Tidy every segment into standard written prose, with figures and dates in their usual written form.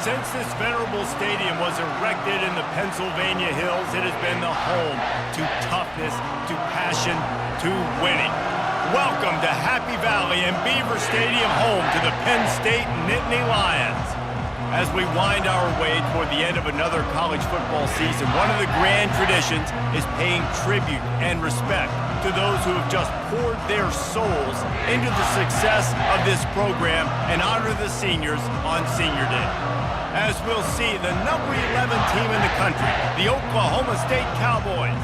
Since this venerable stadium was erected in the Pennsylvania Hills, it has been the home to toughness, to passion, to winning. Welcome to Happy Valley and Beaver Stadium, home to the Penn State Nittany Lions. As we wind our way toward the end of another college football season, one of the grand traditions is paying tribute and respect to those who have just poured their souls into the success of this program and honor the seniors on Senior Day. As we'll see, the number 11 team in the country, the Oklahoma State Cowboys,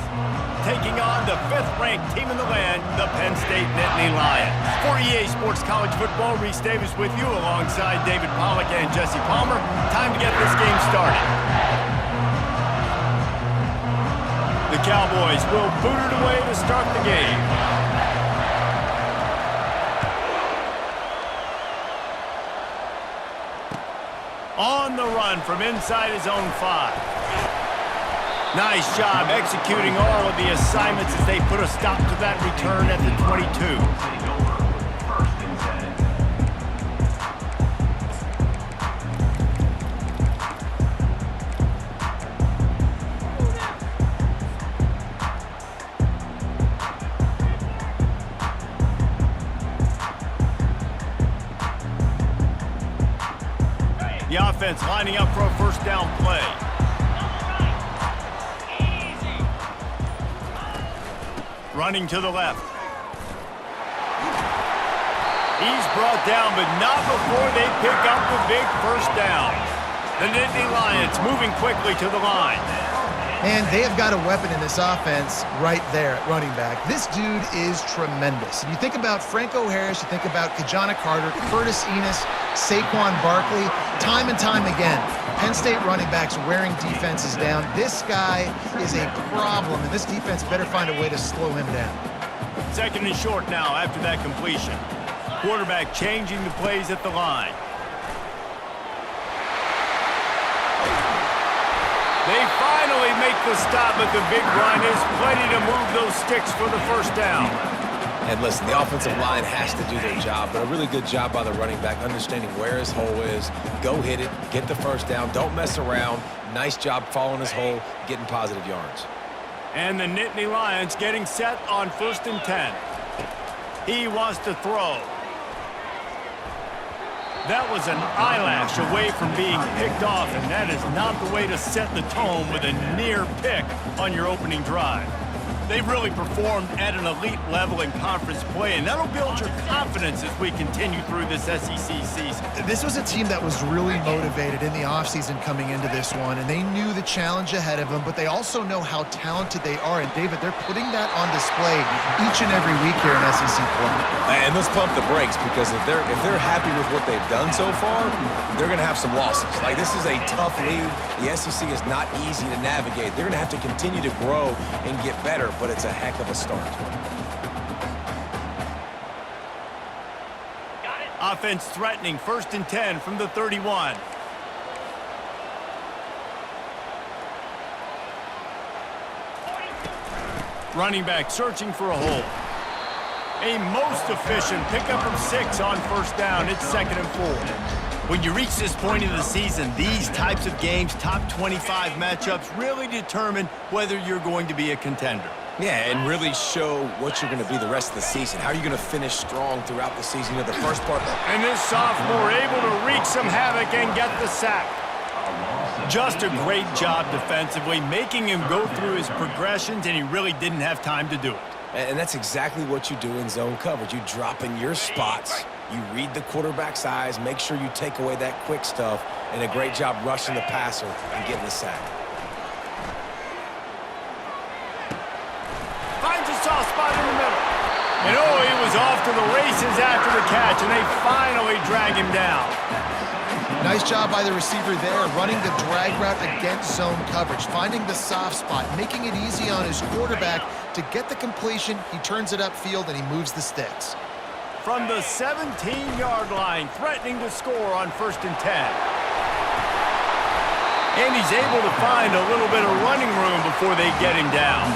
taking on the 5th-ranked team in the land, the Penn State Nittany Lions. For EA Sports College Football, Reese Davis with you alongside David Pollack and Jesse Palmer. Time to get this game started. The Cowboys will boot it away to start the game. On the run from inside his own 5. Nice job executing all of the assignments as they put a stop to that return at the 22. The offense lining up for a first down play. Running to the left. He's brought down, but not before they pick up the big first down. The Nittany Lions moving quickly to the line. And they have got a weapon in this offense right there at running back. This dude is tremendous. And you think about Franco Harris, you think about Kajana Carter, Curtis Enos, Saquon Barkley, time and time again, Penn State running backs wearing defenses down. This guy is a problem, and this defense better find a way to slow him down. 2nd and short now after that completion. Quarterback changing the plays at the line. They finally make the stop, but the big run is plenty to move those sticks for the first down. And listen, the offensive line has to do their job, but a really good job by the running back, understanding where his hole is. Go hit it, get the first down, don't mess around. Nice job following his hole, getting positive yards. And the Nittany Lions getting set on 1st and 10. He wants to throw. That was an eyelash away from being picked off, and that is not the way to set the tone with a near pick on your opening drive. They've really performed at an elite level in conference play, and that'll build your confidence as we continue through this SEC season. This was a team that was really motivated in the offseason coming into this one, and they knew the challenge ahead of them, but they also know how talented they are. And, David, they're putting that on display each and every week here in SEC play. And let's pump the brakes, because if they're happy with what they've done so far, they're going to have some losses. Like, this is a tough league. The SEC is not easy to navigate. They're going to have to continue to grow and get better, but it's a heck of a start. Offense threatening 1st and 10 from the 31. Running back searching for a hole. A most efficient pickup of 6 on first down. It's 2nd and 4. When you reach this point in the season, these types of games, top 25 matchups, really determine whether you're going to be a contender. Yeah, and really show what you're going to be the rest of the season. How are you going to finish strong throughout the season? You know, the first part. And this sophomore able to wreak some havoc and get the sack. Just a great job defensively, making him go through his progressions, and he really didn't have time to do it. And that's exactly what you do in zone coverage. You drop in your spots, you read the quarterback's eyes, make sure you take away that quick stuff, and a great job rushing the passer and getting the sack. Finds a soft spot in the middle. And oh, he was off to the races after the catch, and they finally drag him down. Nice job by the receiver there, running the drag route against zone coverage, finding the soft spot, making it easy on his quarterback to get the completion. He turns it upfield, and he moves the sticks. From the 17-yard line, threatening to score on 1st and 10. And he's able to find a little bit of running room before they get him down.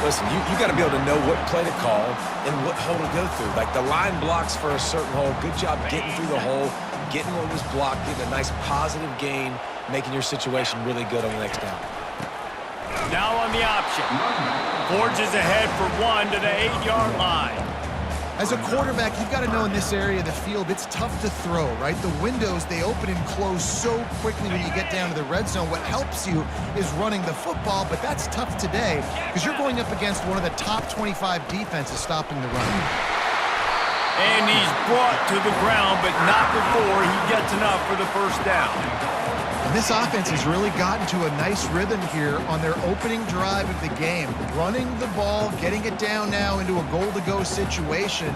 Listen, you got to be able to know what play to call and what hole to go through. Like, the line blocks for a certain hole. Good job getting through the hole, getting what was blocked, getting a nice positive gain, making your situation really good on the next down. Now on the option. Forges ahead for 1 to the 8-yard line. As a quarterback, you've got to know in this area of the field, it's tough to throw, right? The windows, they open and close so quickly when you get down to the red zone. What helps you is running the football, but that's tough today because you're going up against one of the top 25 defenses stopping the run. And he's brought to the ground, but not before he gets enough for the first down. And this offense has really gotten to a nice rhythm here on their opening drive of the game. Running the ball, getting it down now into a goal-to-go situation.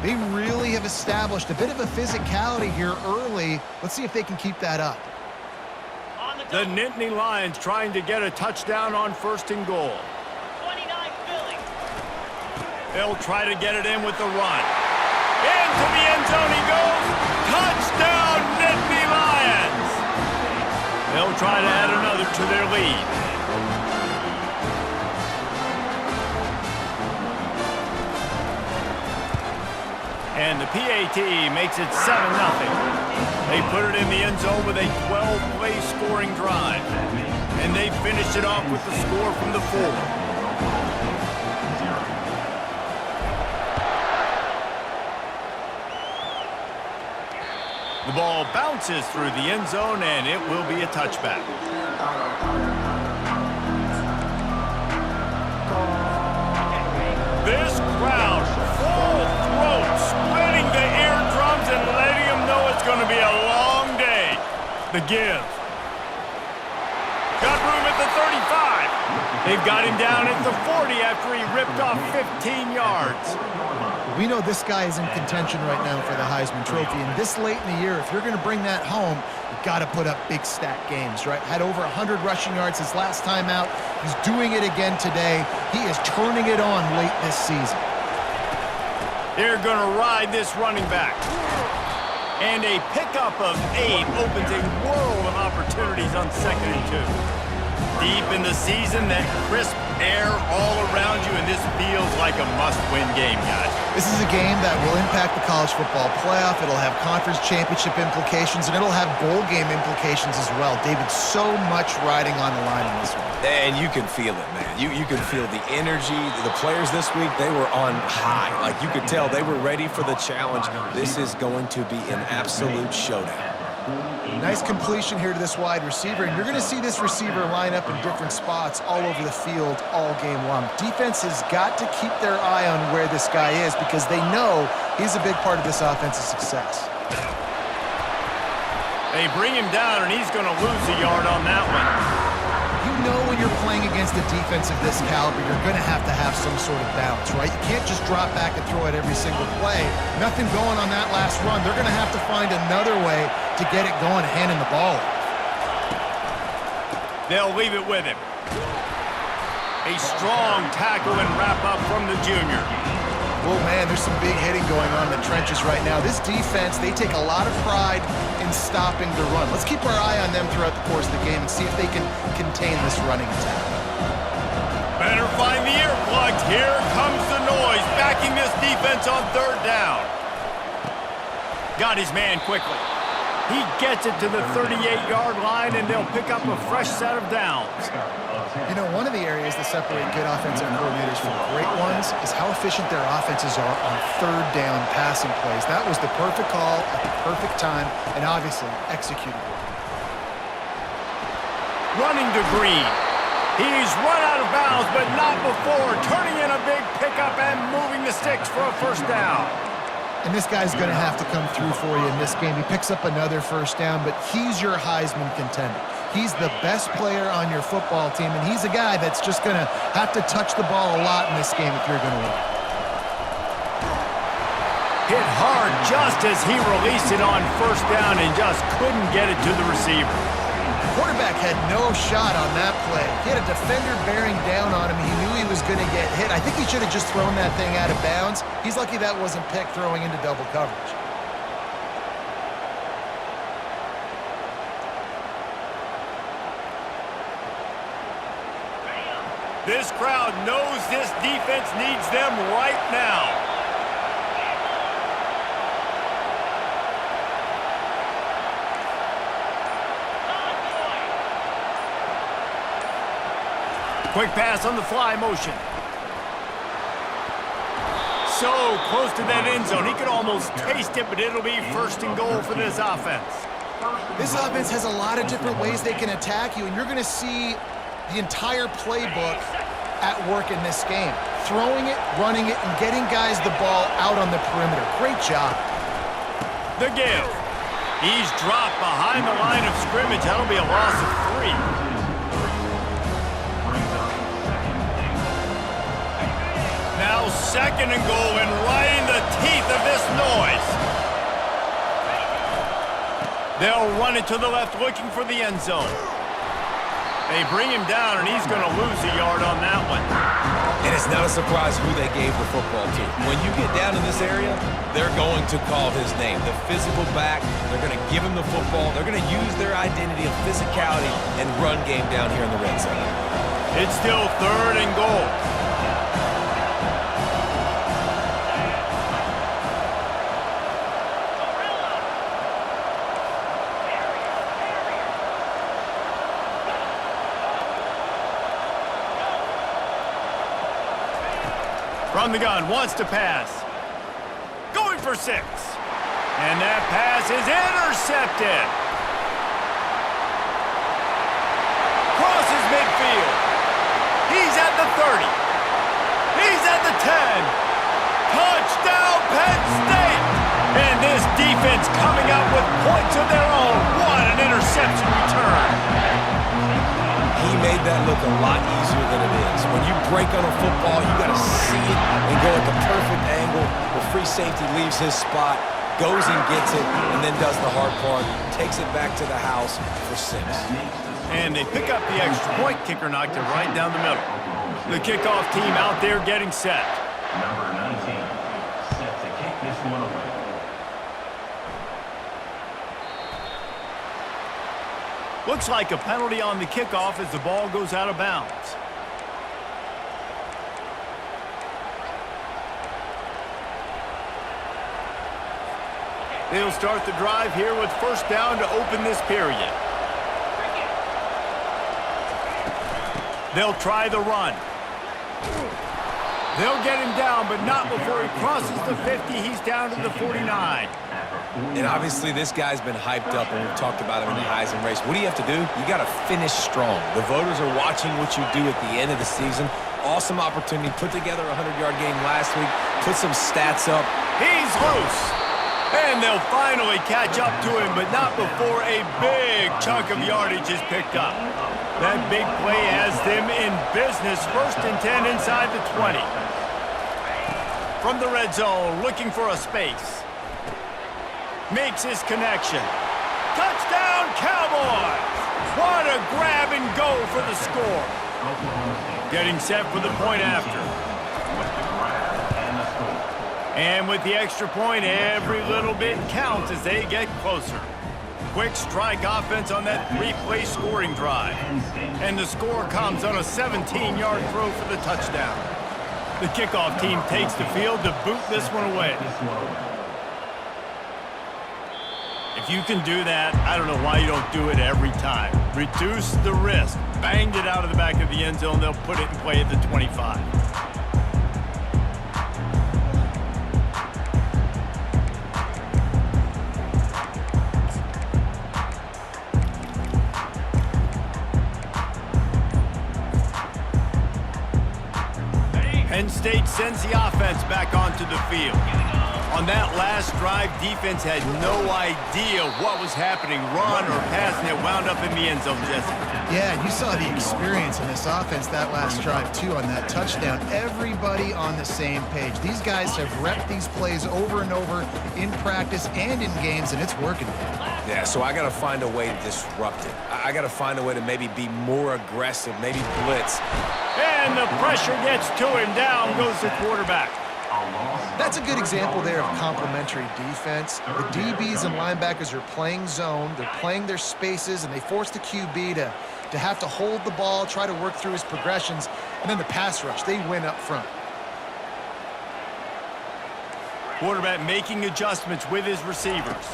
They really have established a bit of a physicality here early. Let's see if they can keep that up. The Nittany Lions trying to get a touchdown on 1st and goal. 29 Philly. They'll try to get it in with the run. Into the end zone he goes. Touchdown, Nittany Lions! They'll try to add another to their lead. And the PAT makes it 7-0. They put it in the end zone with a 12-play scoring drive. And they finished it off with the score from the 4. The ball bounces through the end zone, and it will be a touchback. This crowd, full throat, splitting the eardrums and letting them know it's going to be a long day. The give. Got room at the 35. They've got him down at the 40 after he ripped off 15 yards. We know this guy is in contention right now for the Heisman Trophy, and this late in the year, if you're going to bring that home, you've got to put up big stat games, right? Had over 100 rushing yards his last time out. He's doing it again today. He is turning it on late this season. They're going to ride this running back. And a pickup of 8 opens a world of opportunities on 2nd and 2. Deep in the season, that crisp air all around you, and this feels like a must-win game, guys. This is a game that will impact the college football playoff. It'll have conference championship implications, and it'll have bowl game implications as well. David, so much riding on the line in this one. And you can feel it, man. You can feel the energy. The players this week, they were on high. Like, you could tell they were ready for the challenge. This is going to be an absolute showdown. Nice completion here to this wide receiver, and you're going to see this receiver line up in different spots all over the field all game long. Defense has got to keep their eye on where this guy is because they know he's a big part of this offense's success. They bring him down, and he's going to lose a yard on that one. You know when you're playing against a defense of this caliber, you're going to have some sort of balance, right? You can't just drop back and throw it every single play. Nothing going on that last run. They're going to have to find another way to get it going, handing the ball off. They'll leave it with him. A strong tackle and wrap-up from the junior. Oh, man, there's some big hitting going on in the trenches right now. This defense, they take a lot of pride in stopping the run. Let's keep our eye on them throughout the course of the game and see if they can contain this running attack. Better find the earplugs. Here comes the noise, backing this defense on 3rd down. Got his man quickly. He gets it to the 38-yard line, and they'll pick up a fresh set of downs. You know, one of the areas that separate good offensive coordinators from great ones is how efficient their offenses are on 3rd down passing plays. That was the perfect call at the perfect time, and obviously executed well. Running to Green. He's run out of bounds, but not before turning in a big pickup and moving the sticks for a 1st down. And this guy's going to have to come through for you in this game. He picks up another 1st down, but he's your Heisman contender. He's the best player on your football team, and he's a guy that's just going to have to touch the ball a lot in this game if you're going to win. Hit hard just as he released it on 1st down and just couldn't get it to the receiver. The quarterback had no shot on that play. He had a defender bearing down on him. He knew he was going to get hit. I think he should have just thrown that thing out of bounds. He's lucky that wasn't picked throwing into double coverage. This crowd knows this defense needs them right now. Quick pass on the fly motion. So close to that end zone. He could almost taste it, but it'll be first and goal for this offense. This offense has a lot of different ways they can attack you, and you're going to see the entire playbook at work in this game. Throwing it, running it, and getting guys the ball out on the perimeter. Great job. The give. He's dropped behind the line of scrimmage. That'll be a loss of 3. Now second and goal, and right in the teeth of this noise. They'll run it to the left, looking for the end zone. They bring him down, and he's going to lose a yard on that one. And it's not a surprise who they gave the football to. When you get down in this area, they're going to call his name. The physical back, they're going to give him the football. They're going to use their identity of physicality and run game down here in the red zone. It's still third and goal. From the gun, wants to pass. Going for 6. And that pass is intercepted. Crosses midfield. He's at the 30. He's at the 10. Touchdown, Penn State! And this defense coming up with points of their own. What an interception return. He made that look a lot easier than it is. When you break on a football, you got to see it and go at the perfect angle. The free safety leaves his spot, goes and gets it, and then does the hard part, takes it back to the house for 6. And they pick up the extra point. Kicker knocked it right down the middle. The kickoff team out there getting set. Number 19, set to kick this one away. Looks like a penalty on the kickoff as the ball goes out of bounds. They'll start the drive here with first down to open this period. They'll try the run. They'll get him down, but not before he crosses the 50. He's down to the 49. And obviously this guy's been hyped up, and we've talked about him in the Heisman race. What do you have to do? You got to finish strong. The voters are watching what you do at the end of the season. Awesome opportunity. Put together a 100-yard game last week. Put some stats up. He's loose. And they'll finally catch up to him, but not before a big chunk of yardage is picked up. That big play has them in business. First and 10 inside the 20. From the red zone, looking for a space. Makes his connection. Touchdown, Cowboys! What a grab and go for the score. Getting set for the point after. And with the extra point, every little bit counts as they get closer. Quick strike offense on that 3-play scoring drive. And the score comes on a 17-yard throw for the touchdown. The kickoff team takes the field to boot this one away. If you can do that, I don't know why you don't do it every time. Reduce the risk. Banged it out of the back of the end zone. They'll put it in play at the 25. Penn State sends the offense back onto the field. On that last drive, defense had no idea what was happening. Run or pass, and it wound up in the end zone, Jesse. Yeah, you saw the experience in this offense that last drive, too, on that touchdown. Everybody on the same page. These guys have repped these plays over and over in practice and in games, and it's working. Yeah, so I got to find a way to disrupt it. I got to find a way to maybe be more aggressive, maybe blitz. And the pressure gets to him. Down goes the quarterback. That's a good example there of complementary defense. The DBs and linebackers are playing zone. They're playing their spaces, and they force the QB to have to hold the ball, try to work through his progressions, and then the pass rush, they win up front. Quarterback making adjustments with his receivers.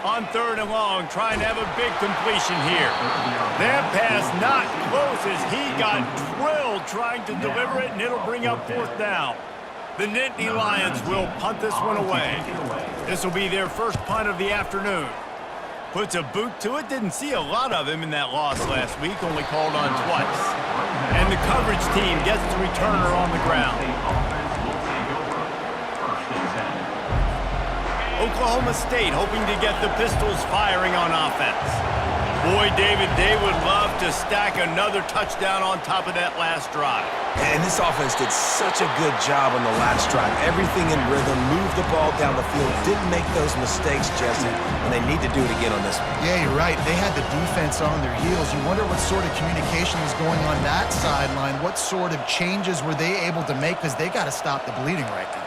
On 3rd and long, trying to have a big completion here. That pass not close as he got drilled trying to deliver it, and it'll bring up 4th down. The Nittany Lions will punt this one away. This will be their first punt of the afternoon. Puts a boot to it. Didn't see a lot of him in that loss last week, only called on twice. And the coverage team gets the returner on the ground. Oklahoma State hoping to get the Pistols firing on offense. Boy, David, they would love to stack another touchdown on top of that last drive. And this offense did such a good job on the last drive. Everything in rhythm, moved the ball down the field, didn't make those mistakes, Jesse, and they need to do it again on this one. Yeah, you're right. They had the defense on their heels. You wonder what sort of communication was going on that sideline. What sort of changes were they able to make, because they got to stop the bleeding right now.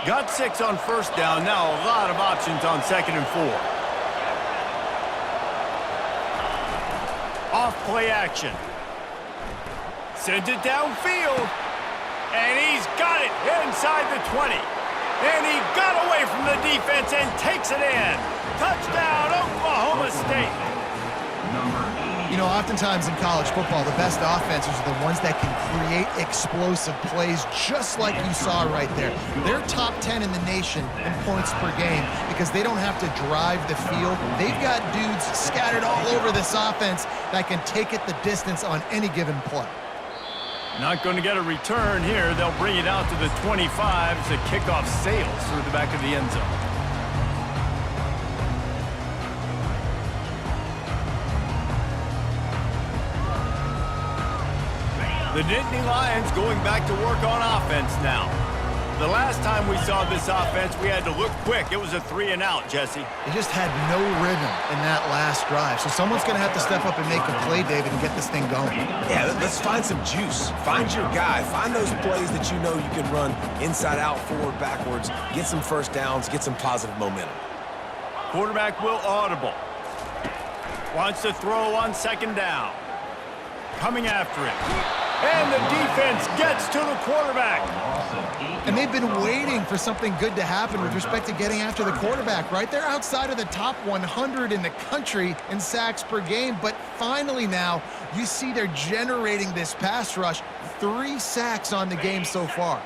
Got 6 on 1st down. Now a lot of options on 2nd and 4. Off play action. Sends it downfield. And he's got it inside the 20. And he got away from the defense and takes it in. Touchdown, Oklahoma State. You know, oftentimes in college football, the best offenses are the ones that can create explosive plays, just like you saw right there. They're top 10 in the nation in points per game because they don't have to drive the field. They've got dudes scattered all over this offense that can take it the distance on any given play. Not going to get a return here. They'll bring it out to the 25 as the kickoff sails through the back of the end zone. The Nittany Lions going back to work on offense now. The last time we saw this offense, we had to look quick. It was a 3-and-out, Jesse. They just had no rhythm in that last drive. So someone's going to have to step up and make a play, David, and get this thing going. Yeah, let's find some juice. Find your guy. Find those plays that you know you can run inside out, forward, backwards. Get some 1st downs. Get some positive momentum. Quarterback will audible. Wants to throw on 2nd down. Coming after it. And the defense gets to the quarterback. And they've been waiting for something good to happen with respect to getting after the quarterback, right? They're outside of the top 100 in the country in sacks per game, but finally now you see they're generating this pass rush. 3 sacks on the game so far.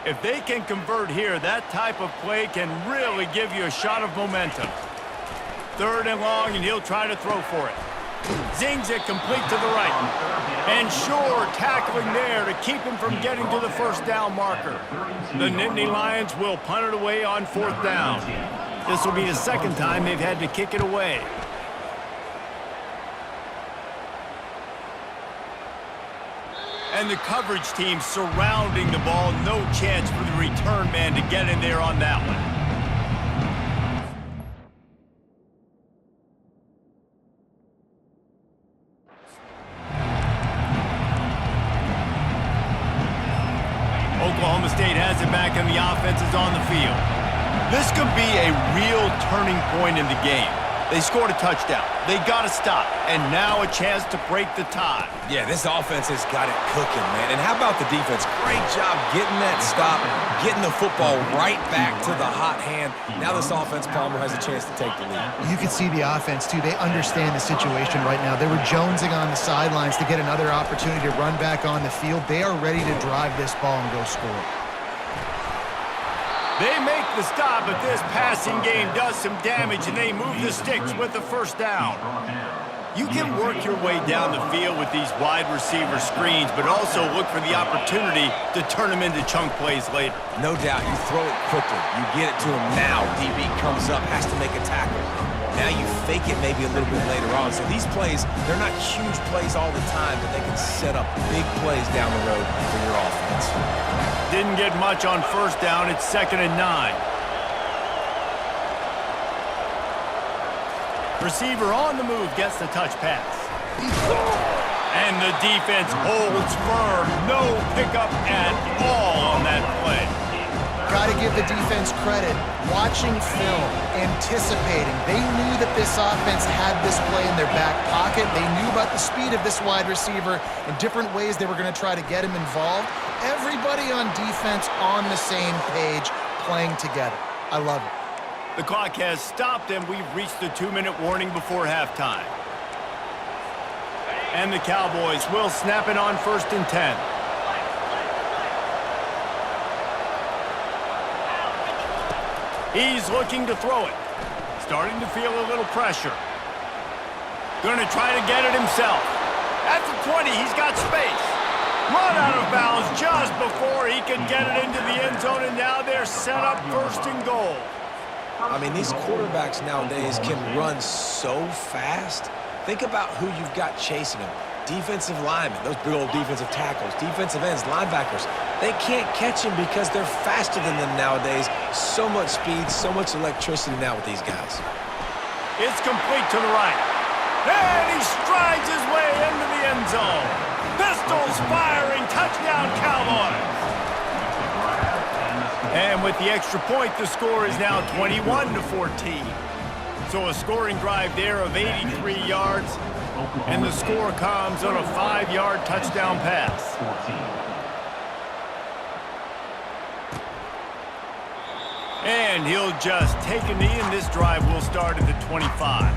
If they can convert here, that type of play can really give you a shot of momentum. 3rd and long, and he'll try to throw for it. Zings it complete to the right. And Shore tackling there to keep him from getting to the 1st down marker. The Nittany Lions will punt it away on 4th down. This will be the 2nd time they've had to kick it away. And the coverage team surrounding the ball. No chance for the return man to get in there on that one. Oklahoma State has it back and the offense is on the field. This could be a real turning point in the game. They scored a touchdown. They got to stop. And now a chance to break the tie. Yeah, this offense has got it cooking, man. And how about the defense? Great job getting that stop, getting the football right back to the hot hand. Now this offense, Palmer, has a chance to take the lead. You can see the offense, too. They understand the situation right now. They were jonesing on the sidelines to get another opportunity to run back on the field. They are ready to drive this ball and go score. They make the stop, but this passing game does some damage, and they move the sticks with the 1st down. You can work your way down the field with these wide receiver screens, but also look for the opportunity to turn them into chunk plays later. No doubt, you throw it quickly. You get it to him now. DB comes up, has to make a tackle. Now you fake it maybe a little bit later on. So these plays, they're not huge plays all the time, but they can set up big plays down the road for your offense. Didn't get much on 1st down. It's 2nd and 9. Receiver on the move gets the touch pass. And the defense holds firm. No pickup at all on that play. got to give the defense credit. Watching film, anticipating. They knew that this offense had this play in their back pocket. They knew about the speed of this wide receiver and different ways they were going to try to get him involved. Everybody on defense on the same page, playing together. I love it. The clock has stopped, and we've reached the 2-minute warning before halftime. And the Cowboys will snap it on 1st and 10. He's looking to throw it. Starting to feel a little pressure. Going to try to get it himself. At the 20, he's got space. Run out of bounds just before he could get it into the end zone, and now they're set up 1st and goal. I mean, these quarterbacks nowadays can run so fast. Think about who you've got chasing them. Defensive linemen, those big old defensive tackles, defensive ends, linebackers. They can't catch him because they're faster than them nowadays. So much speed, so much electricity now with these guys. It's complete to the right. And he strides his way into the end zone. Pistols firing, touchdown Cowboys. And with the extra point, the score is now 21-14. So a scoring drive there of 83 yards. And the score comes on a 5-yard touchdown pass. And he'll just take a knee, and this drive will start at the 25.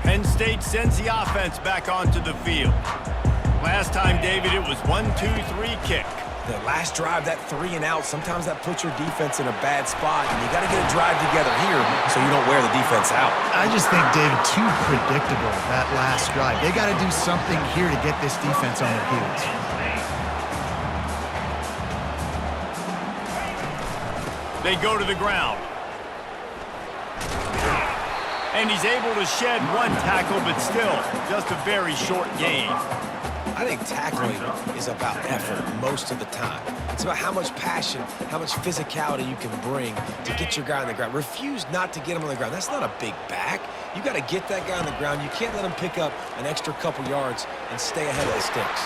Penn State sends the offense back onto the field. Last time, David, it was 1-2-3 kick. The last drive, that 3 and out, sometimes that puts your defense in a bad spot, and you got to get a drive together here so you don't wear the defense out. I just think, David, too predictable, that last drive. They got to do something here to get this defense on their heels. They go to the ground. And he's able to shed 1 tackle, but still just a very short gain. I think tackling is about effort most of the time. It's about how much passion, how much physicality you can bring to get your guy on the ground. Refuse not to get him on the ground. That's not a big back. You got to get that guy on the ground. You can't let him pick up an extra couple yards and stay ahead of the sticks.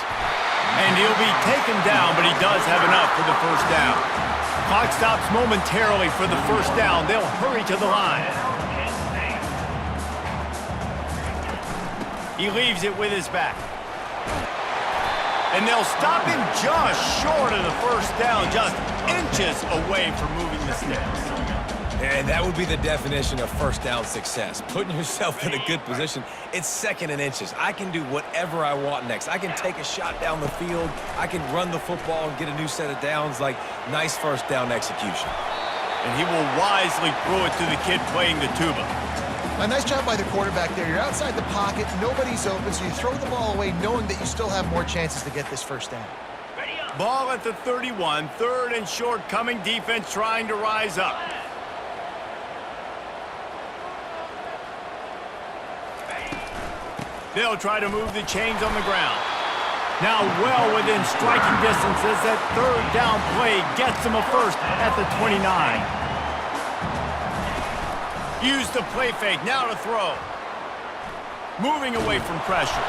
And he'll be taken down, but he does have enough for the first down. Clock stops momentarily for the first down. They'll hurry to the line. He leaves it with his back. And they'll stop him just short of the first down, just inches away from moving the sticks. And that would be the definition of first down success. Putting yourself in a good position. It's 2nd and inches. I can do whatever I want next. I can take a shot down the field. I can run the football and get a new set of downs. Like, nice first down execution. And he will wisely throw it to the kid playing the tuba. A nice job by the quarterback there. You're outside the pocket, nobody's open, so you throw the ball away knowing that you still have more chances to get this first down. Ball at the 31, 3rd and short coming, defense trying to rise up. They'll try to move the chains on the ground. Now well within striking distance as that 3rd down play gets them a first at the 29. Use the play fake, now to throw. Moving away from pressure.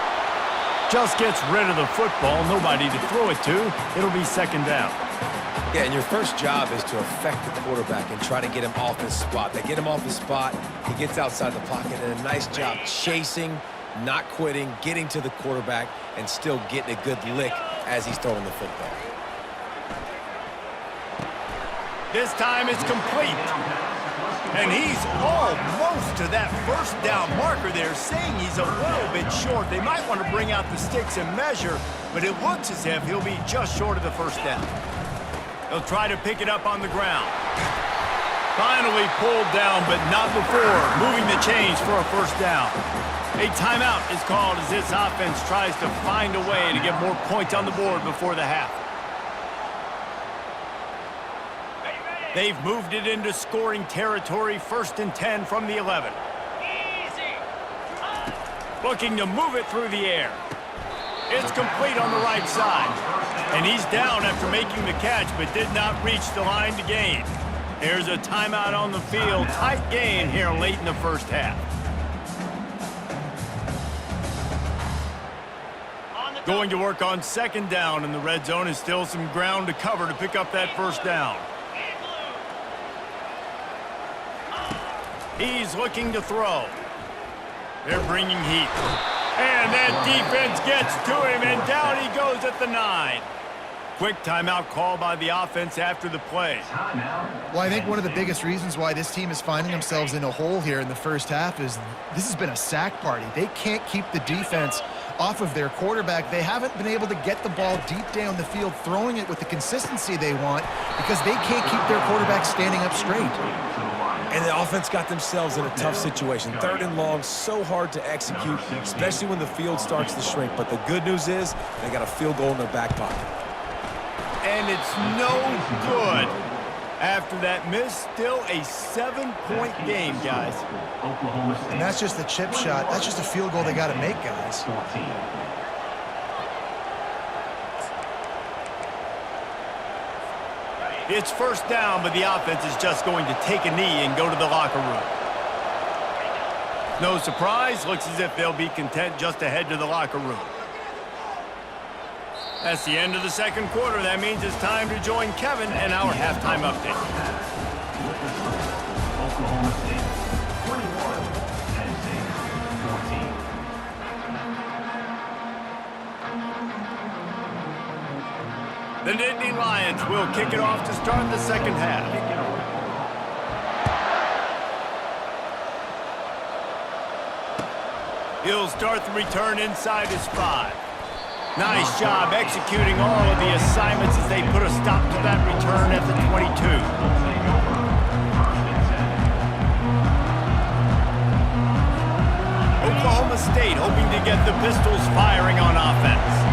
Just gets rid of the football, nobody to throw it to. It'll be 2nd down. Yeah, and your first job is to affect the quarterback and try to get him off his spot. They get him off his spot, he gets outside the pocket, and a nice job chasing, not quitting, getting to the quarterback, and still getting a good lick as he's throwing the football. This time it's complete. And he's almost to that first down marker there, saying he's a little bit short. They might want to bring out the sticks and measure, but it looks as if he'll be just short of the first down. They'll try to pick it up on the ground. Finally pulled down, but not before moving the chains for a first down. A timeout is called as this offense tries to find a way to get more points on the board before the half. They've moved it into scoring territory, 1st and 10 from the 11. Looking to move it through the air. It's complete on the right side. And he's down after making the catch, but did not reach the line to gain. There's a timeout on the field. Tight game here late in the first half. Going to work on second down in the red zone, is still some ground to cover to pick up that first down. He's looking to throw. They're bringing heat. And that defense gets to him, and down he goes at the 9. Quick timeout call by the offense after the play. Well, I think one of the biggest reasons why this team is finding themselves in a hole here in the first half is this has been a sack party. They can't keep the defense off of their quarterback. They haven't been able to get the ball deep down the field, throwing it with the consistency they want because they can't keep their quarterback standing up straight. And the offense got themselves in a tough situation. 3rd and long, so hard to execute, especially when the field starts to shrink. But the good news is they got a field goal in their back pocket. And it's no good. After that miss, still a 7-point game, guys. And that's just the chip shot. That's just a field goal they got to make, guys. It's first down, but the offense is just going to take a knee and go to the locker room. No surprise, looks as if they'll be content just to head to the locker room. That's the end of the second quarter. That means it's time to join Kevin and our halftime update. Oklahoma State, 21, Tennessee, 14. The Nittany Lions will kick it off to start the second half. He'll start the return inside his 5. Nice job executing all of the assignments as they put a stop to that return at the 22. Oklahoma State hoping to get the Pistols firing on offense.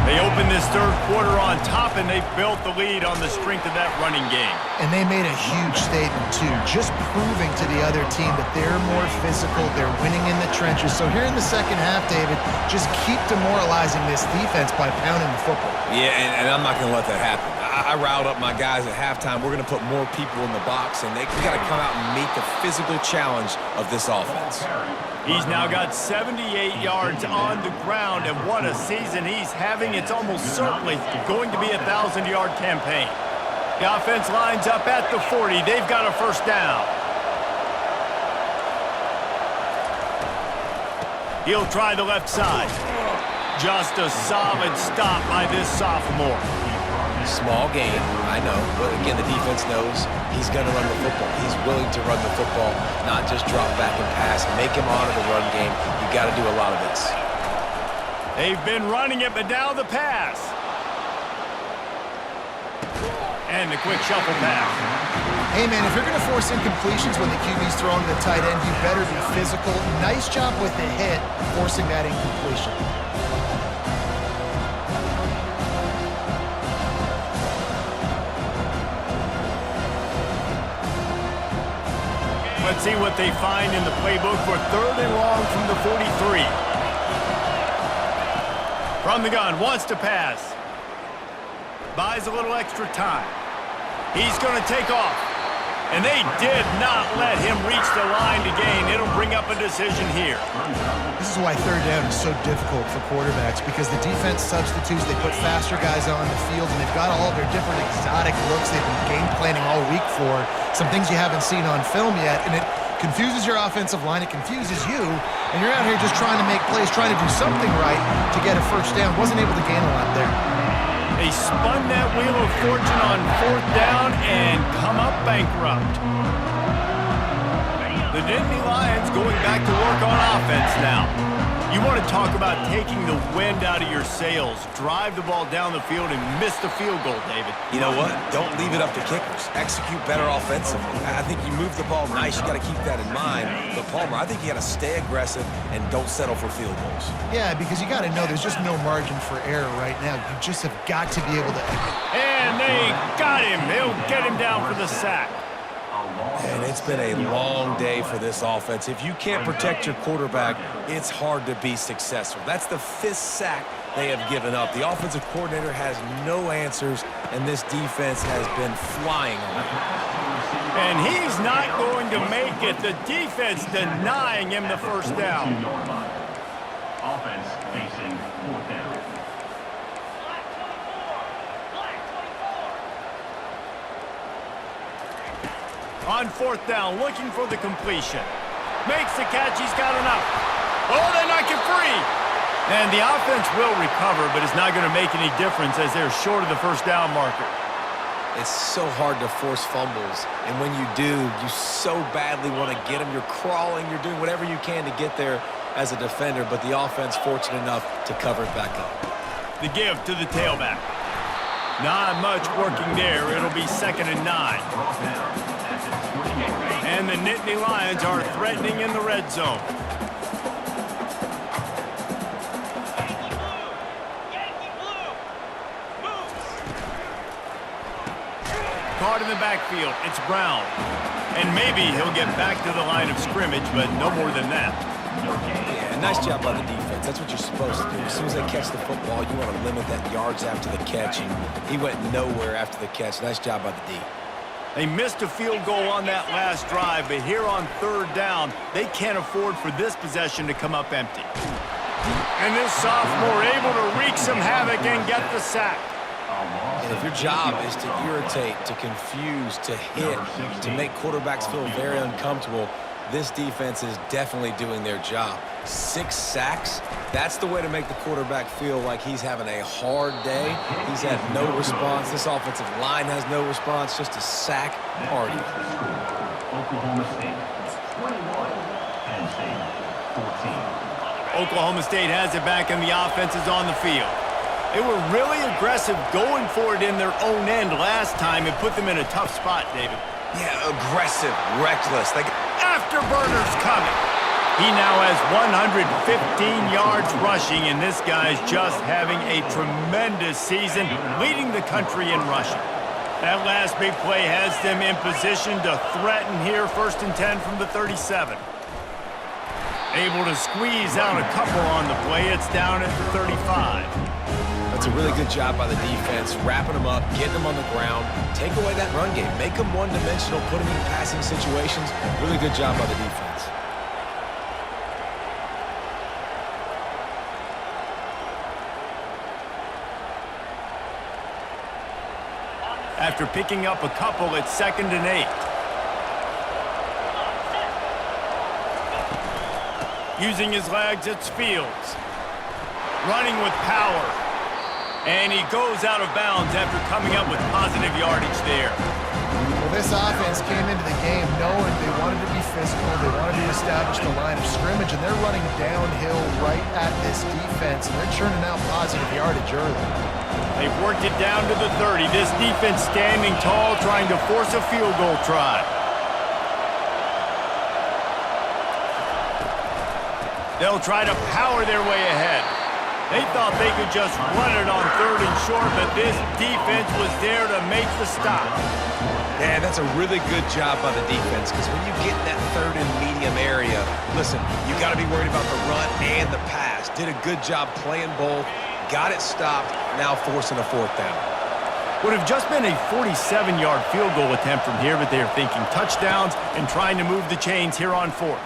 They opened this third quarter on top, and they built the lead on the strength of that running game. And they made a huge statement, too, just proving to the other team that they're more physical, they're winning in the trenches. So here in the second half, David, just keep demoralizing this defense by pounding the football. Yeah, and I'm not going to let that happen. I riled up my guys at halftime. We're going to put more people in the box, and we got to come out and meet the physical challenge of this offense. He's now got 78 yards on the ground, and what a season he's having. It's almost certainly going to be a 1,000-yard campaign. The offense lines up at the 40. They've got a first down. He'll try the left side. Just a solid stop by this sophomore. Small game, I know, but again, the defense knows he's going to run the football. He's willing to run the football, not just drop back and pass. Make him honor the run game. You got to do a lot of this. They've been running it, but now the pass. And the quick shuffle pass. Hey, man, if you're going to force incompletions when the QB's throwing to the tight end, you better be physical. Nice job with the hit, forcing that incompletion. Let's see what they find in the playbook for 3rd and long from the 43. From the gun, wants to pass. Buys a little extra time. He's going to take off. And they did not let him reach the line to gain. It'll bring up a decision here. This is why 3rd down is so difficult for quarterbacks, because the defense substitutes, they put faster guys on the field, and they've got all their different exotic looks they've been game planning all week for, some things you haven't seen on film yet, and it confuses your offensive line, it confuses you, and you're out here just trying to make plays, trying to do something right to get a first down. Wasn't able to gain a lot there. They spun that wheel of fortune on 4th down and come up bankrupt. The Nittany Lions going back to work on offense now. You want to talk about taking the wind out of your sails. Drive the ball down the field and miss the field goal, David. You know what? Don't leave it up to kickers. Execute better offensively. I think you move the ball nice. You got to keep that in mind. But Palmer, I think you got to stay aggressive and don't settle for field goals. Yeah, because you got to know there's just no margin for error right now. You just have got to be able to. And they got him. They'll get him down for the sack. And it's been a long day for this offense. If you can't protect your quarterback, it's hard to be successful. That's the 5th sack they have given up. The offensive coordinator has no answers, and this defense has been flying on him. And he's not going to make it. The defense denying him the first down. Offense facing 4th down. On fourth down, looking for the completion. Makes the catch, he's got enough. Oh, they knock it free. And the offense will recover, but it's not going to make any difference as they're short of the first down marker. It's so hard to force fumbles, and when you do, you so badly want to get them. You're crawling, you're doing whatever you can to get there as a defender, but the offense fortunate enough to cover it back up. The give to the tailback. Not much working there. It'll be 2nd and 9. And the Nittany Lions are threatening in the red zone. Caught in the backfield. It's Brown. And maybe he'll get back to the line of scrimmage, but no more than that. Yeah, nice job by the defense. That's what you're supposed to do. As soon as they catch the football, you want to limit that yards after the catch, and he went nowhere after the catch. Nice job by the D. They missed a field goal on that last drive, but here on 3rd down, they can't afford for this possession to come up empty. And this sophomore able to wreak some havoc and get the sack. And if your job is to irritate, to confuse, to hit, to make quarterbacks feel very uncomfortable, this defense is definitely doing their job. 6 sacks, that's the way to make the quarterback feel like he's having a hard day. He's had no response. This offensive line has no response, just a sack party. Oklahoma State 21, Penn State 14. Oklahoma State has it back and the offense is on the field. They were really aggressive going for it in their own end last time and put them in a tough spot, David. Yeah, aggressive, reckless. Afterburners coming. He now has 115 yards rushing, and this guy's just having a tremendous season, leading the country in rushing. That last big play has them in position to threaten here, 1st and 10 from the 37. Able to squeeze out a couple on the play. It's down at the 35. That's a really good job by the defense, wrapping them up, getting them on the ground, take away that run game, make them one-dimensional, put them in passing situations. Really good job by the defense. After picking up a couple, it's 2nd and 8. Using his legs, it's Fields. Running with power. And he goes out of bounds after coming up with positive yardage there. Well, this offense came into the game knowing they wanted to be physical, they wanted to establish the line of scrimmage, and they're running downhill right at this defense, and they're churning out positive yardage early. They've worked it down to the 30. This defense standing tall, trying to force a field goal try. They'll try to power their way ahead. They thought they could just run it on 3rd and short, but this defense was there to make the stop. Yeah, that's a really good job by the defense, because when you get in that 3rd and medium area, listen, you got to be worried about the run and the pass. Did a good job playing both, got it stopped, now forcing a 4th down. Would have just been a 47-yard field goal attempt from here, but they're thinking touchdowns and trying to move the chains here on 4th.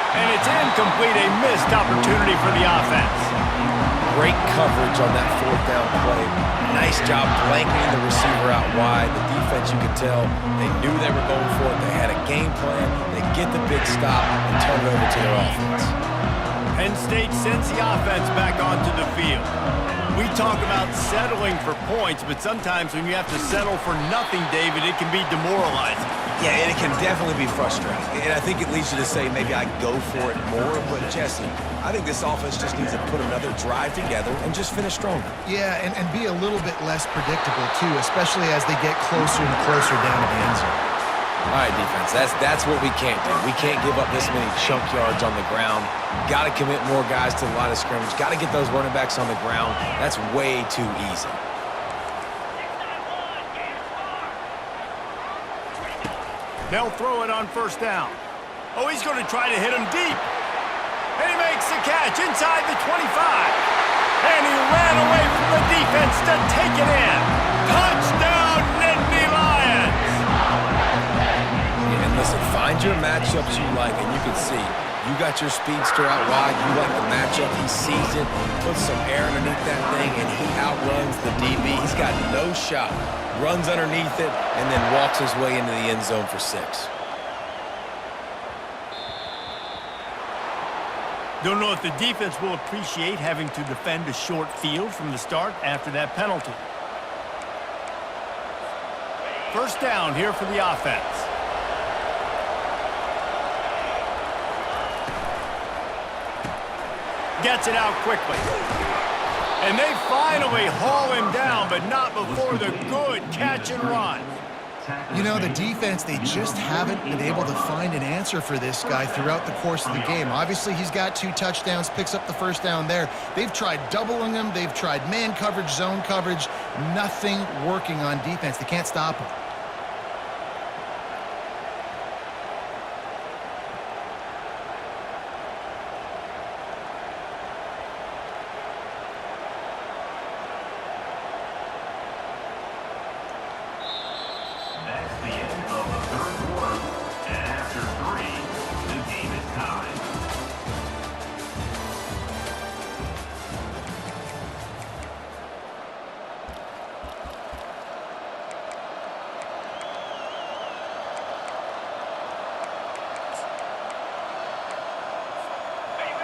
And it's incomplete, a missed opportunity for the offense. Great coverage on that 4th down play. Nice job blanketing the receiver out wide. The defense, you could tell, they knew they were going for it. They had a game plan. They get the big stop and turn it over to their offense. Penn State sends the offense back onto the field. We talk about settling for points, but sometimes when you have to settle for nothing, David, it can be demoralizing. Yeah, and it can definitely be frustrating. And I think it leads you to say maybe I go for it more. But, Jesse, I think this offense just needs to put another drive together and just finish stronger. Yeah, and be a little bit less predictable, too, especially as they get closer and closer down to the end zone. All right, defense, that's what we can't do. We can't give up this many chunk yards on the ground. Got to commit more guys to the line of scrimmage. Got to get those running backs on the ground. That's way too easy. They'll throw it on 1st down. Oh, he's going to try to hit him deep. And he makes the catch inside the 25. And he ran away from the defense to take it in. Touchdown, Nittany Lions! And listen, find your matchups you like, and you can see You got your speedster out wide. You like the matchup. He sees it, puts some air underneath that thing, and he outruns the DB. He's got no shot. Runs underneath it, and then walks his way into the end zone for 6. Don't know if the defense will appreciate having to defend a short field from the start after that penalty. First down here for the offense. Gets it out quickly. And they finally haul him down, but not before the good catch and run. You know, the defense, they just haven't been able to find an answer for this guy throughout the course of the game. Obviously, he's got 2 touchdowns, picks up the first down there. They've tried doubling him. They've tried man coverage, zone coverage. Nothing working on defense. They can't stop him. That's the end of the third quarter. And after 3, the game is tied.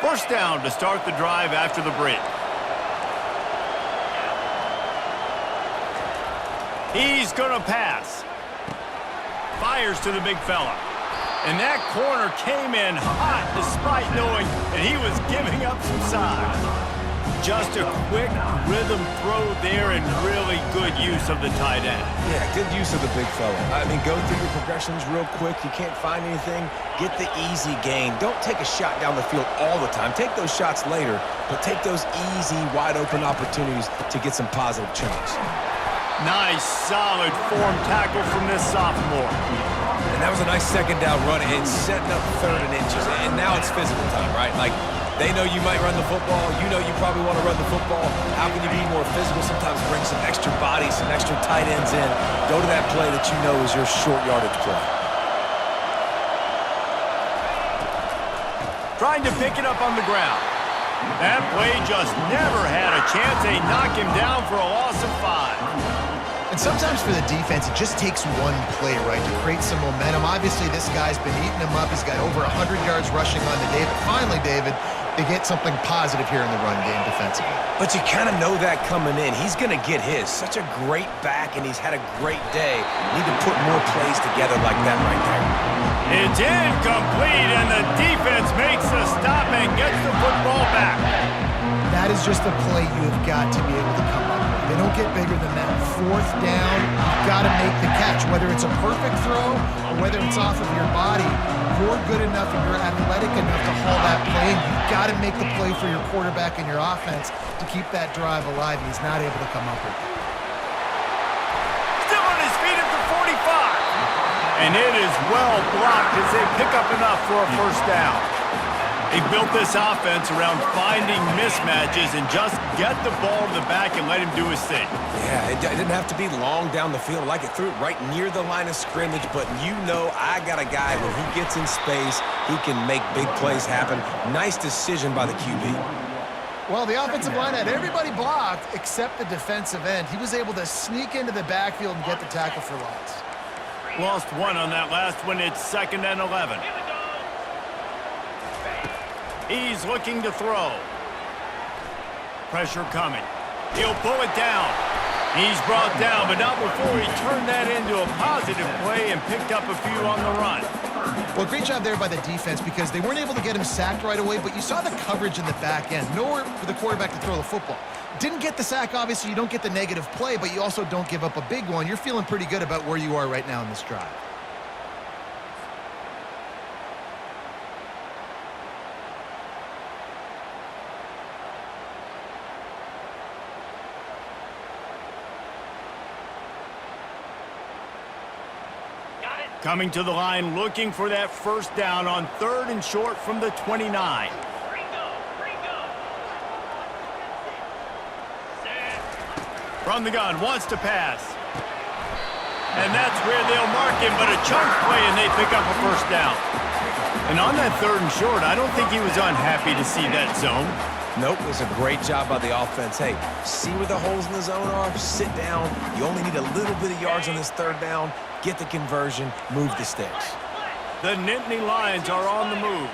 First down to start the drive after the break. He's going to pass. Fires to the big fella. And that corner came in hot despite knowing that he was giving up some size. Just a quick rhythm throw there and really good use of the tight end. Yeah, good use of the big fella. I mean, go through your progressions real quick. You can't find anything. Get the easy gain. Don't take a shot down the field all the time. Take those shots later, but take those easy, wide-open opportunities to get some positive chunks. Nice, solid form tackle from this sophomore. And that was a nice second down run and setting up 3rd and inches. And now it's physical time, right? Like, they know you might run the football. You know you probably want to run the football. How can you be more physical? Sometimes bring some extra bodies, some extra tight ends in. Go to that play that you know is your short yardage play. Trying to pick it up on the ground. That play just never had a chance. They knock him down for a loss of 5. And sometimes for the defense, it just takes one play, right, to create some momentum. Obviously, this guy's been eating him up. He's got over 100 yards rushing on to David. Finally, David, they get something positive here in the run game defensively. But you kind of know that coming in. He's going to get his. Such a great back, and he's had a great day. Need to put more plays together like that right there. It's incomplete, and the defense makes the stop and gets the football back. That is just a play you have got to be able to come up with. They don't get bigger than that. 4th down, you've got to make the catch. Whether it's a perfect throw or whether it's off of your body, you're good enough and you're athletic enough to haul that play. And you've got to make the play for your quarterback and your offense to keep that drive alive. He's not able to come up with it. Still on his feet at the 45. And it is well blocked as they pick up enough for a first down. They built this offense around finding mismatches and just get the ball to the back and let him do his thing. Yeah, it didn't have to be long down the field. Like it threw it right near the line of scrimmage, but you know I got a guy, when he gets in space, he can make big plays happen. Nice decision by the QB. Well, the offensive line had everybody blocked except the defensive end. He was able to sneak into the backfield and get the tackle for loss. Lost 1 on that last one. It's 2nd and 11. He's looking to throw. Pressure coming. He'll pull it down. He's brought down, but not before he turned that into a positive play and picked up a few on the run. Well, great job there by the defense because they weren't able to get him sacked right away, but you saw the coverage in the back end. Nowhere for the quarterback to throw the football. Didn't get the sack, obviously. You don't get the negative play, but you also don't give up a big one. You're feeling pretty good about where you are right now in this drive. Coming to the line, looking for that first down on 3rd and short from the 29. From the gun, wants to pass. And that's where they'll mark him, but a chunk play, and they pick up a first down. And on that 3rd and short, I don't think he was unhappy to see that zone. Nope, it was a great job by the offense. Hey, see where the holes in the zone are? Sit down. You only need a little bit of yards on this 3rd down. Get the conversion. Move the sticks. The Nittany Lions are on the move.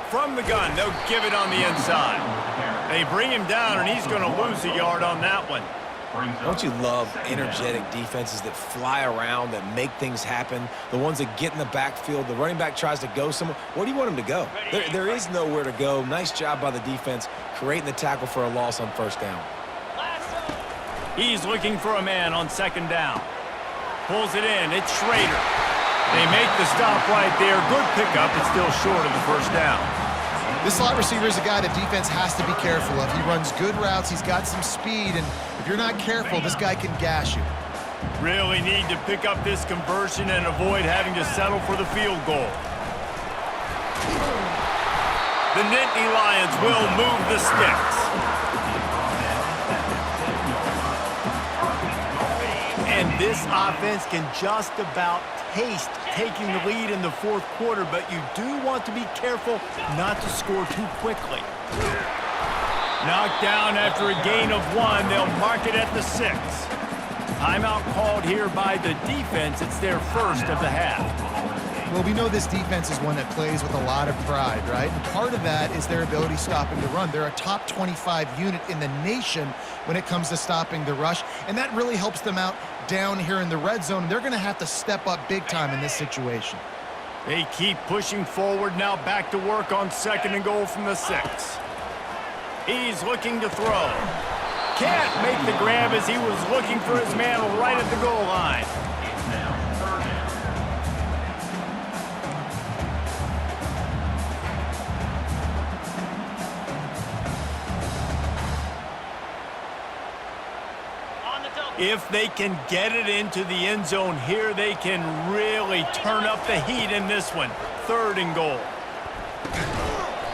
From the gun, they'll give it on the inside. They bring him down, and he's going to lose a yard on that one. Don't you love energetic defenses that fly around, that make things happen? The ones that get in the backfield, the running back tries to go somewhere. Where do you want him to go? There is nowhere to go. Nice job by the defense creating the tackle for a loss on 1st down. He's looking for a man on 2nd down. Pulls it in. It's Schrader. They make the stop right there. Good pickup. It's still short of the 1st down. This slot receiver is a guy that defense has to be careful of. He runs good routes. He's got some speed, and if you're not careful, this guy can gash you. Really need to pick up this conversion and avoid having to settle for the field goal. The Nittany Lions will move the sticks. And this offense can just about taste taking the lead in the 4th quarter, but you do want to be careful not to score too quickly. Knocked down after a gain of 1. They'll mark it at the 6. Timeout called here by the defense. It's their 1st of the half. Well, we know this defense is one that plays with a lot of pride, right? And part of that is their ability stopping the run. They're a top 25 unit in the nation when it comes to stopping the rush, and that really helps them out down here in the red zone. They're going to have to step up big time in this situation. They keep pushing forward now, back to work on 2nd and goal from the 6. He's looking to throw. Can't make the grab as he was looking for his man right at the goal line. If they can get it into the end zone here, they can really turn up the heat in this one. 3rd and goal.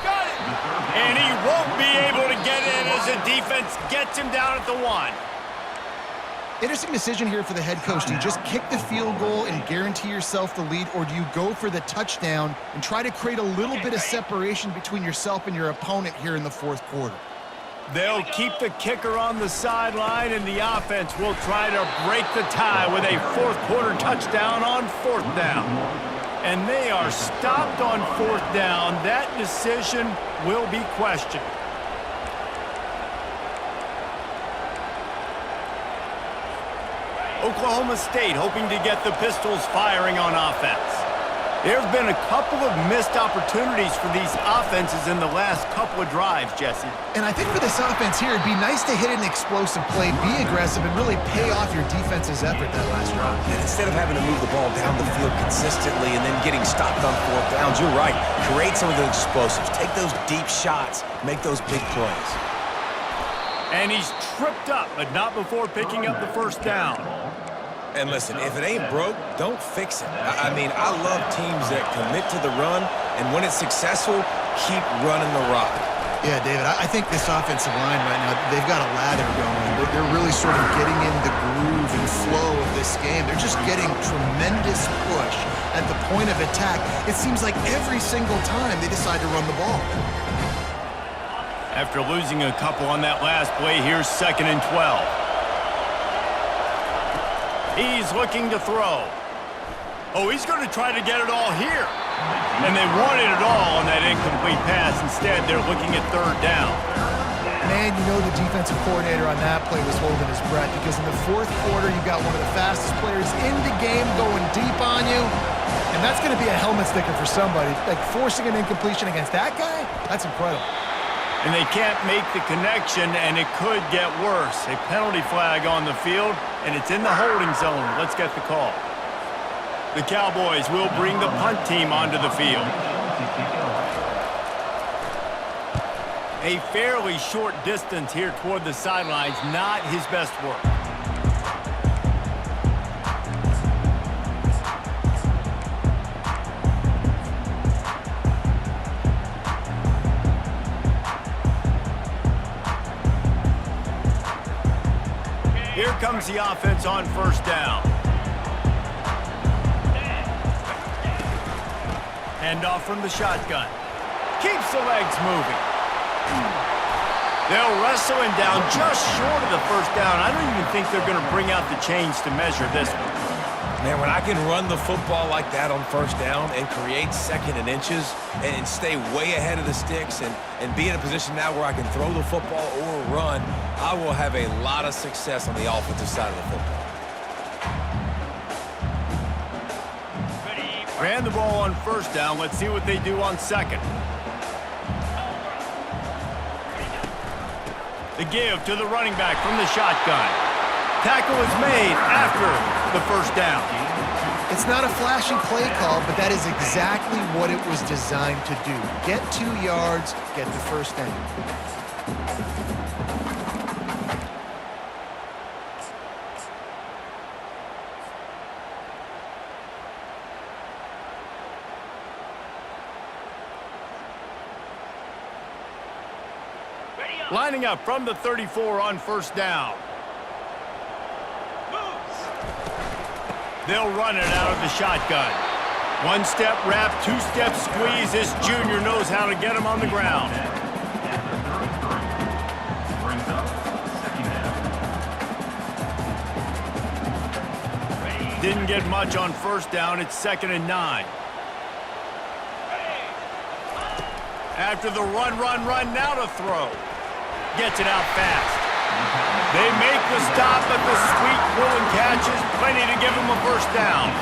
Got it! And he won't be able to get in as the defense gets him down at the 1. Interesting decision here for the head coach. Do you just kick the field goal and guarantee yourself the lead, or do you go for the touchdown and try to create a little bit of separation between yourself and your opponent here in the 4th quarter? They'll keep the kicker on the sideline, and the offense will try to break the tie with a 4th quarter touchdown on 4th down. And they are stopped on 4th down. That decision will be questioned. Oklahoma State hoping to get the Pistols firing on offense. There have been a couple of missed opportunities for these offenses in the last couple of drives, Jesse. And I think for this offense here, it'd be nice to hit an explosive play, be aggressive, and really pay off your defense's effort that last drive. And instead of having to move the ball down the field consistently and then getting stopped on 4th downs, you're right. Create some of those explosives. Take those deep shots. Make those big plays. And he's tripped up, but not before picking up the 1st down. And listen, if it ain't broke, don't fix it. I mean, I love teams that commit to the run, and when it's successful, keep running the rock. Yeah, David, I think this offensive line right now, they've got a lather going. They're really sort of getting in the groove and flow of this game. They're just getting tremendous push at the point of attack. It seems like every single time they decide to run the ball. After losing a couple on that last play, here's 2nd and 12. He's looking to throw. Oh, he's going to try to get it all here. And they wanted it all on that incomplete pass. Instead, they're looking at 3rd down. Man, you know the defensive coordinator on that play was holding his breath, because in the 4th quarter, you've got one of the fastest players in the game going deep on you. And that's going to be a helmet sticker for somebody. Like, forcing an incompletion against that guy, that's incredible. And they can't make the connection, and it could get worse. A penalty flag on the field, and it's in the holding zone. Let's get the call. The Cowboys will bring the punt team onto the field. A fairly short distance here toward the sidelines, not his best work. Here comes the offense on 1st down. Handoff from the shotgun. Keeps the legs moving. They'll wrestle him down just short of the first down. I don't even think they're going to bring out the chains to measure this one. Man, when I can run the football like that on first down and create second and inches and stay way ahead of the sticks and be in a position now where I can throw the football or run, I will have a lot of success on the offensive side of the football. Ran the ball on first down. Let's see what they do on second. The give to the running back from the shotgun. Tackle is made after the first down. It's not a flashy play call, but that is exactly what it was designed to do. Get 2 yards, get the first down. Lining up from the 34 on first down. They'll run it out of the shotgun. 1-step wrap, 2-step squeeze. This junior knows how to get him on the ground. Brings up second down. Didn't get much on first down. It's 2nd and 9. After the run, now to throw. Gets it out fast. They make the stop, but the sweet pulling catch is plenty to give him a first down.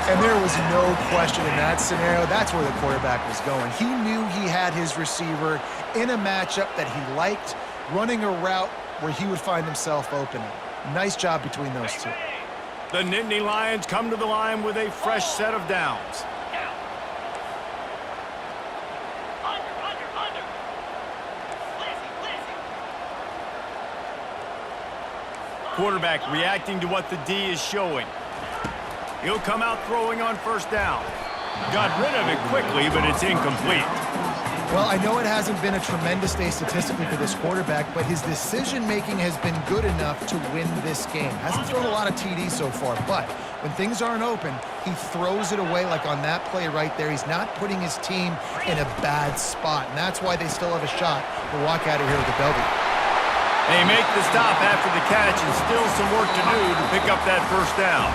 And there was no question in that scenario. That's where the quarterback was going. He knew he had his receiver in a matchup that he liked, running a route where he would find himself open. Nice job between those two. The Nittany Lions come to the line with a fresh set of downs. Quarterback reacting to what the D is showing. He'll come out throwing on first down. Got rid of it quickly, but it's incomplete. Well, I know it hasn't been a tremendous day statistically for this quarterback, but his decision-making has been good enough to win this game. Hasn't thrown a lot of TDs so far, but when things aren't open, he throws it away like on that play right there. He's not putting his team in a bad spot, and that's why they still have a shot to walk out of here with a W. They make the stop after the catch and still some work to do to pick up that first down.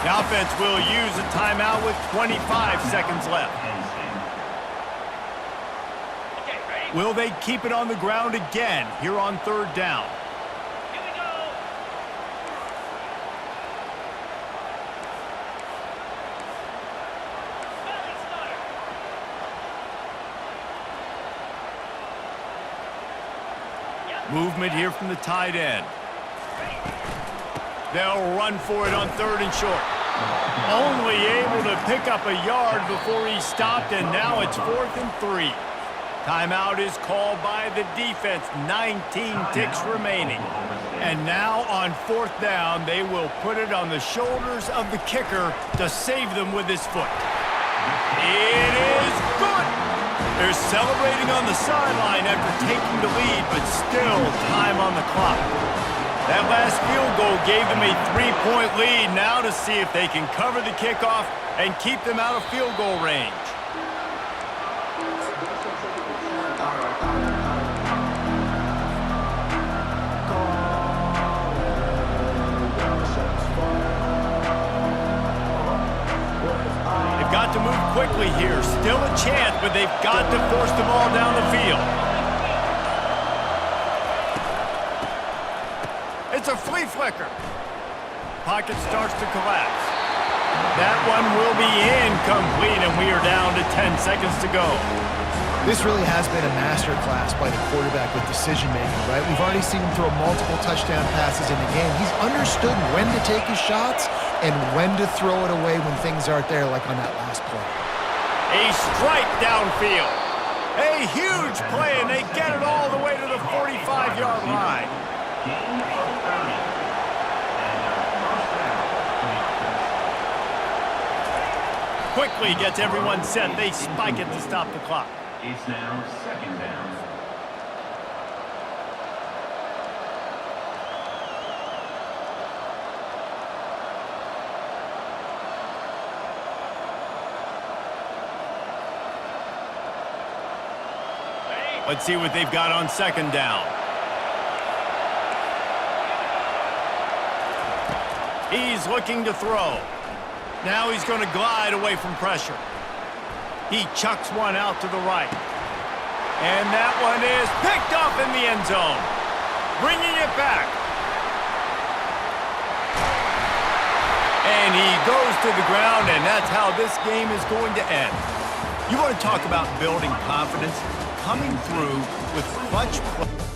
The offense will use a timeout with 25 seconds left. Will they keep it on the ground again here on 3rd down? Here we go. Valley starter. Movement here from the tight end. They'll run for it on 3rd and short. Only able to pick up a yard before he stopped, and now it's 4th and 3. Timeout is called by the defense. 19 ticks remaining. And now on 4th down, they will put it on the shoulders of the kicker to save them with his foot. It is good! They're celebrating on the sideline after taking the lead, but still time on the clock. That last field goal gave them a 3-point lead. Now to see if they can cover the kickoff and keep them out of field goal range. They've got to move quickly here. Still a chance, but they've got to force the ball down the field. It's a flea flicker. Pocket starts to collapse. That one will be incomplete, and we are down to 10 seconds to go. This really has been a masterclass by the quarterback with decision-making, right? We've already seen him throw multiple touchdown passes in the game. He's understood when to take his shots and when to throw it away when things aren't there, like on that last play. A strike downfield. A huge play, and they get it all the way to the 45-yard line. Quickly gets everyone set. They spike it to stop the clock. It's now 2nd down. Let's see what they've got on second down. He's looking to throw. Now he's going to glide away from pressure. He chucks one out to the right. And that one is picked off in the end zone. Bringing it back. And he goes to the ground, and that's how this game is going to end. You want to talk about building confidence? Coming through with clutch play.